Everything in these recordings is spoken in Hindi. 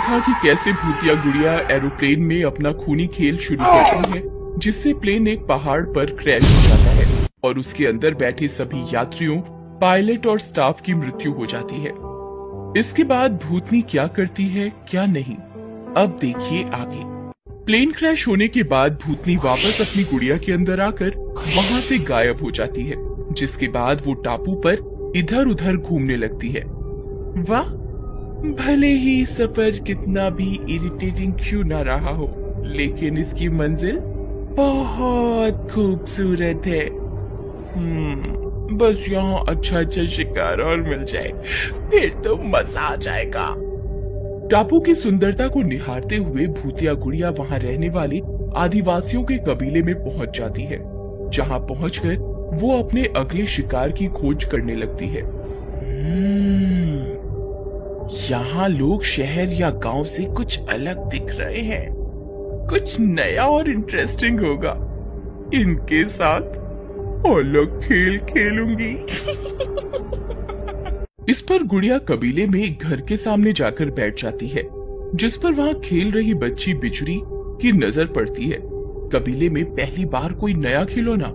देखा कि कैसे भूतिया गुड़िया एरोप्लेन में अपना खूनी खेल शुरू करती है, जिससे प्लेन एक पहाड़ पर क्रैश हो जाता है और उसके अंदर बैठे सभी यात्रियों, पायलट और स्टाफ की मृत्यु हो जाती है। इसके बाद भूतनी क्या करती है क्या नहीं, अब देखिए आगे। प्लेन क्रैश होने के बाद भूतनी वापस अपनी गुड़िया के अंदर आकर वहाँ से गायब हो जाती है, जिसके बाद वो टापू पर इधर उधर घूमने लगती है। वाह, भले ही सफर कितना भी इरिटेटिंग क्यों ना रहा हो, लेकिन इसकी मंजिल बहुत खूबसूरत है। बस यहाँ अच्छा अच्छा शिकार और मिल जाए, फिर तो मजा आ जाएगा। टापू की सुंदरता को निहारते हुए भूतिया गुड़िया वहाँ रहने वाले आदिवासियों के कबीले में पहुँच जाती है, जहाँ पहुँचकर वो अपने अगले शिकार की खोज करने लगती है। यहाँ लोग शहर या गांव से कुछ अलग दिख रहे हैं, कुछ नया और इंटरेस्टिंग होगा। इनके साथ अलग खेल खेलूंगी। इस पर गुड़िया कबीले में एक घर के सामने जाकर बैठ जाती है, जिस पर वहाँ खेल रही बच्ची बिजुरी की नजर पड़ती है। कबीले में पहली बार कोई नया खिलौना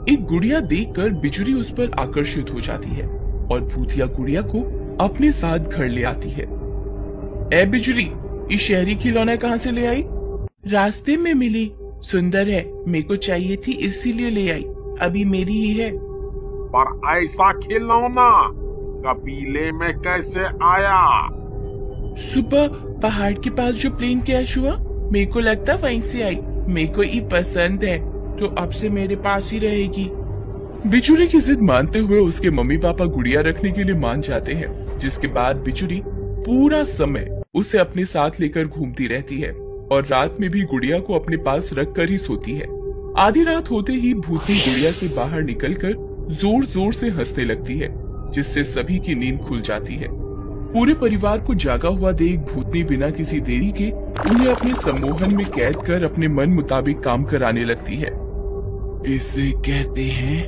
एक गुड़िया देखकर बिजुरी उस पर आकर्षित हो जाती है और भूतिया गुड़िया को अपने साथ घर ले आती है। ए बिजुरी, ये शहरी खिलौना कहाँ से ले आई? रास्ते में मिली, सुंदर है, मेरे को चाहिए थी इसीलिए ले आई, अभी मेरी ही है। पर ऐसा खिलौना कबीले में कैसे आया? सुबह पहाड़ के पास जो प्लेन क्रैश हुआ, मेरे को लगता वहीं से आई। मेरे को ये पसंद है तो अब से मेरे पास ही रहेगी। बिजुरी की जिद मानते हुए उसके मम्मी पापा गुड़िया रखने के लिए मान जाते हैं, जिसके बाद बिजुरी पूरा समय उसे अपने साथ लेकर घूमती रहती है और रात में भी गुड़िया को अपने पास रखकर ही सोती है। आधी रात होते ही भूतनी गुड़िया से बाहर निकलकर जोर जोर से हंसने लगती है, जिससे सभी की नींद खुल जाती है। पूरे परिवार को जागा हुआ देख भूतनी बिना किसी देरी के उन्हें अपने सम्मोहन में कैद कर अपने मन मुताबिक काम कराने लगती है। इसे कहते हैं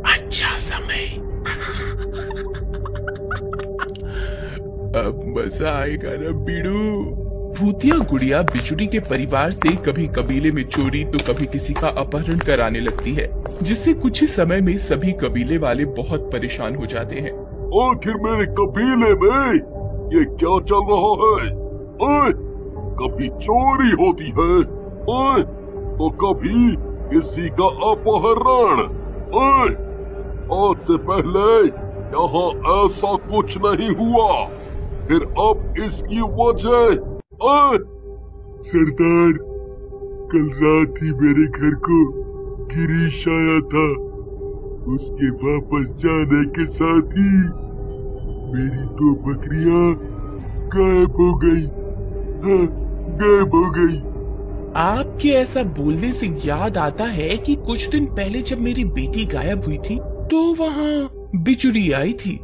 अच्छा समय। अब मजा आएगा ना बीड़ू। भूतिया गुड़िया बिजुरी के परिवार से कभी कबीले में चोरी तो कभी किसी का अपहरण कराने लगती है, जिससे कुछ ही समय में सभी कबीले वाले बहुत परेशान हो जाते हैं। आखिर मेरे कबीले में ये क्या चल रहा है? ओए, कभी चोरी होती है, ओए, तो कभी किसी का अपहरण। ओए, आज से पहले यहाँ ऐसा कुछ नहीं हुआ, फिर अब इसकी वजह। सरदार, कल रात ही मेरे घर को गिरीश आया था, उसके वापस जाने के साथ ही मेरी 2 बकरियां गायब हो गई। हाँ, गायब हो गई। आपके ऐसा बोलने से याद आता है कि कुछ दिन पहले जब मेरी बेटी गायब हुई थी तो वहाँ बिजुरी आई थी।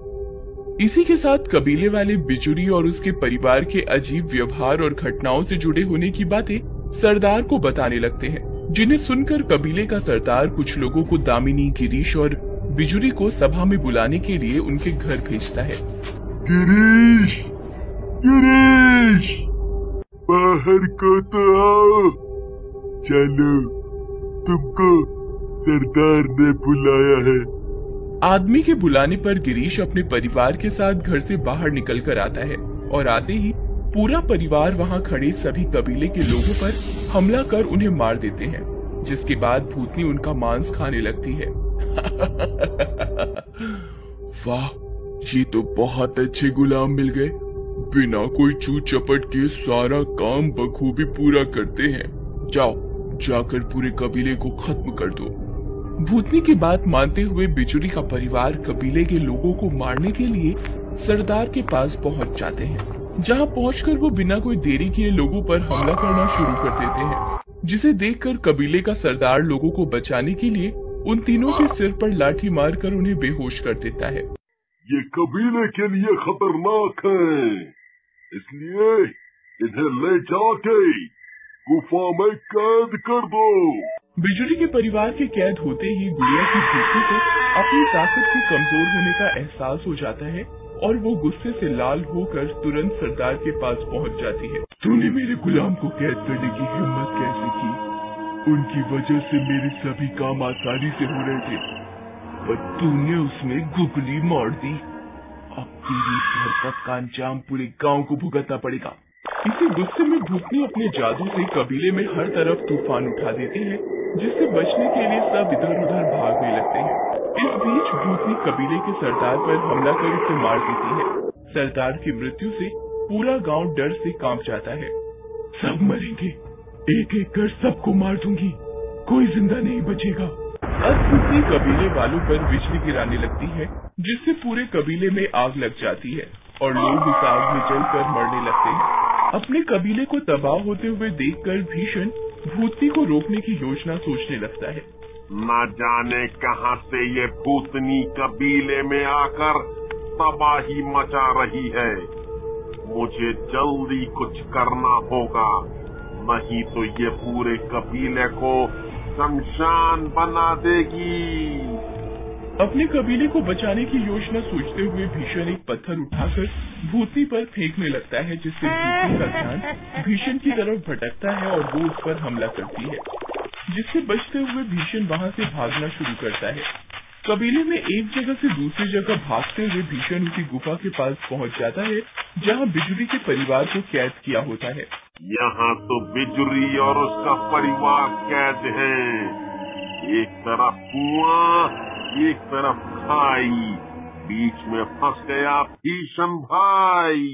इसी के साथ कबीले वाले बिजुरी और उसके परिवार के अजीब व्यवहार और घटनाओं से जुड़े होने की बातें सरदार को बताने लगते हैं, जिन्हें सुनकर कबीले का सरदार कुछ लोगों को दामिनी, गिरीश और बिजुरी को सभा में बुलाने के लिए उनके घर भेजता है। गिरीश, गिरीश, बाहर को तो आओ। चलो, तुमको सरदार ने बुलाया है। आदमी के बुलाने पर गिरीश अपने परिवार के साथ घर से बाहर निकल कर आता है और आते ही पूरा परिवार वहाँ खड़े सभी कबीले के लोगों पर हमला कर उन्हें मार देते हैं, जिसके बाद भूतनी उनका मांस खाने लगती है। वाह, ये तो बहुत अच्छे गुलाम मिल गए, बिना कोई चू चपट के सारा काम बखूबी पूरा करते हैं। जाओ, जाकर पूरे कबीले को खत्म कर दो। भूतनी की बात मानते हुए बिजुरी का परिवार कबीले के लोगों को मारने के लिए सरदार के पास पहुंच जाते हैं, जहां पहुंचकर वो बिना कोई देरी किए लोगों पर हमला करना शुरू कर देते हैं, जिसे देखकर कबीले का सरदार लोगों को बचाने के लिए उन तीनों के सिर पर लाठी मारकर उन्हें बेहोश कर देता है। ये कबीले के लिए खतरनाक है, इसलिए इन्हें ले जाके गुफा में कैद कर दो। बिजुली के परिवार के कैद होते ही गुड़िया की भूतनी को अपनी ताकत के कमजोर होने का एहसास हो जाता है और वो गुस्से से लाल होकर तुरंत सरदार के पास पहुंच जाती है। तूने मेरे गुलाम को कैद करने की हिम्मत कैसे की? उनकी वजह से मेरे सभी काम आसानी से हो रहे थे, पर तूने उसमें गुगली मार दी। अब तेरी इस हरकत का अंजाम पूरे गांव को भुगतना पड़ेगा। इसी गुस्से में भूतनी अपने जादू से कबीले में हर तरफ तूफान उठा देती है, जिससे बचने के लिए सब इधर उधर भागने लगते हैं। इस बीच भूतनी कबीले के सरदार पर हमला कर उसे मार देती है। सरदार की मृत्यु से पूरा गांव डर से कांप जाता है। सब मरेंगे, एक एक कर सबको मार दूंगी, कोई जिंदा नहीं बचेगा। अब भूतनी कबीले वालों पर बिजली गिराने लगती है, जिससे पूरे कबीले में आग लग जाती है और लोग उस आग में जलकर मरने लगते हैं। अपने कबीले को तबाह होते हुए देखकर भीषण भूतनी को रोकने की योजना सोचने लगता है। न जाने कहां से ये भूतनी कबीले में आकर तबाही मचा रही है। मुझे जल्दी कुछ करना होगा, नहीं तो ये पूरे कबीले को शमशान बना देगी। अपने कबीले को बचाने की योजना सोचते हुए भीषण एक पत्थर उठाकर भूतनी पर फेंकने लगता है, जिससे भूतनी का ध्यान भीषण की तरफ भटकता है और वो उस पर हमला करती है, जिससे बचते हुए भीषण वहां से भागना शुरू करता है। कबीले में एक जगह से दूसरी जगह भागते हुए भीषण उसी गुफा के पास पहुंच जाता है, जहां बिजुरी के परिवार को कैद किया होता है। यहाँ तो बिजुरी और उसका परिवार कैद है। एक तरफ कुआं, एक तरफ खाई, बीच में फंस गया भीषण भाई।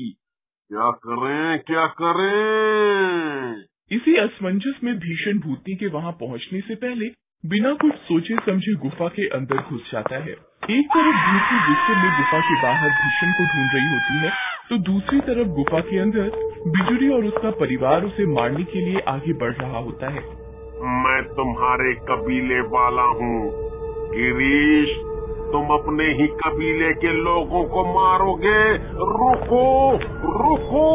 क्या करें, क्या करें? इसी असमंजस में भीषण भूतनी के वहां पहुंचने से पहले बिना कुछ सोचे समझे गुफा के अंदर घुस जाता है। एक तरफ भूतनी गुस्से में गुफा के बाहर भीषण को ढूंढ रही होती है, तो दूसरी तरफ गुफा के अंदर बिजुरी और उसका परिवार उसे मारने के लिए आगे बढ़ रहा होता है। मैं तुम्हारे कबीले वाला हूँ गिरीश, तुम अपने ही कबीले के लोगों को मारोगे। रुको रुको,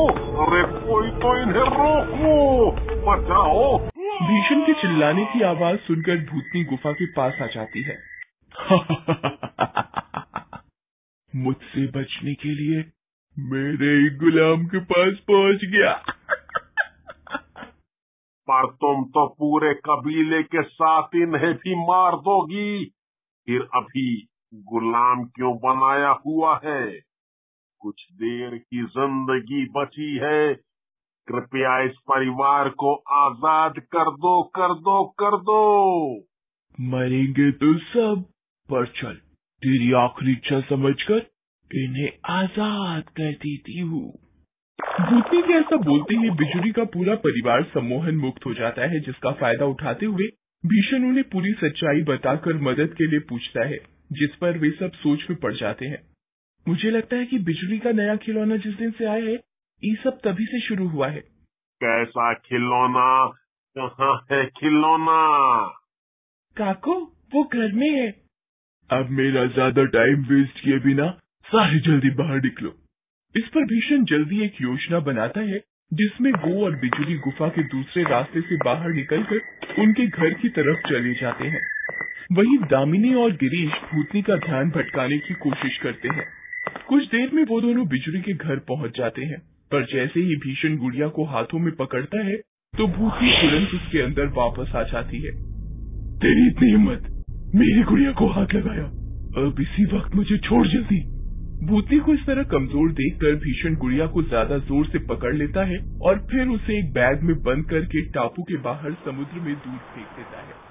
अरे कोई तो इन्हें रोको, बचाओ। भीषण के चिल्लाने की आवाज सुनकर भूतनी गुफा के पास आ जाती है। मुझसे बचने के लिए मेरे ही गुलाम के पास पहुंच गया। पर तुम तो पूरे कबीले के साथ इन्हें भी मार दोगी, फिर अभी गुलाम क्यों बनाया हुआ है? कुछ देर की जिंदगी बची है, कृपया इस परिवार को आजाद कर दो, कर दो, कर दो। मरेंगे तो सब, पर चल तेरी आखिरी इच्छा समझकर इन्हें आजाद कर देती हूँ। भूतनी के ऐसा बोलते ही बिजुरी का पूरा परिवार सम्मोहन मुक्त हो जाता है, जिसका फायदा उठाते हुए भीषण उन्हें पूरी सच्चाई बताकर मदद के लिए पूछता है, जिस पर वे सब सोच में पड़ जाते हैं। मुझे लगता है कि बिजुली का नया खिलौना जिस दिन से आया है, ये सब तभी से शुरू हुआ है। कैसा खिलौना? कहाँ है खिलौना? काको, वो घर में है। अब मेरा ज्यादा टाइम वेस्ट किए बिना सारे जल्दी बाहर निकलो। इस पर भीषण जल्दी एक योजना बनाता है, जिसमें वो और बिजुली गुफा के दूसरे रास्ते से बाहर निकलकर उनके घर की तरफ चले जाते हैं। वहीं दामिनी और गिरीश भूतनी का ध्यान भटकाने की कोशिश करते हैं। कुछ देर में वो दोनों बिजुली के घर पहुंच जाते हैं, पर जैसे ही भीषण गुड़िया को हाथों में पकड़ता है, तो भूतनी तुरंत उसके अंदर वापस आ जाती है। तेरी इतनी हिम्मत, मेरी गुड़िया को हाथ लगाया, अब इसी वक्त मुझे छोड़ जल्दी। भूतनी को इस तरह कमजोर देखकर भीषण गुड़िया को ज्यादा जोर से पकड़ लेता है और फिर उसे एक बैग में बंद करके टापू के बाहर समुद्र में दूर फेंक देता है।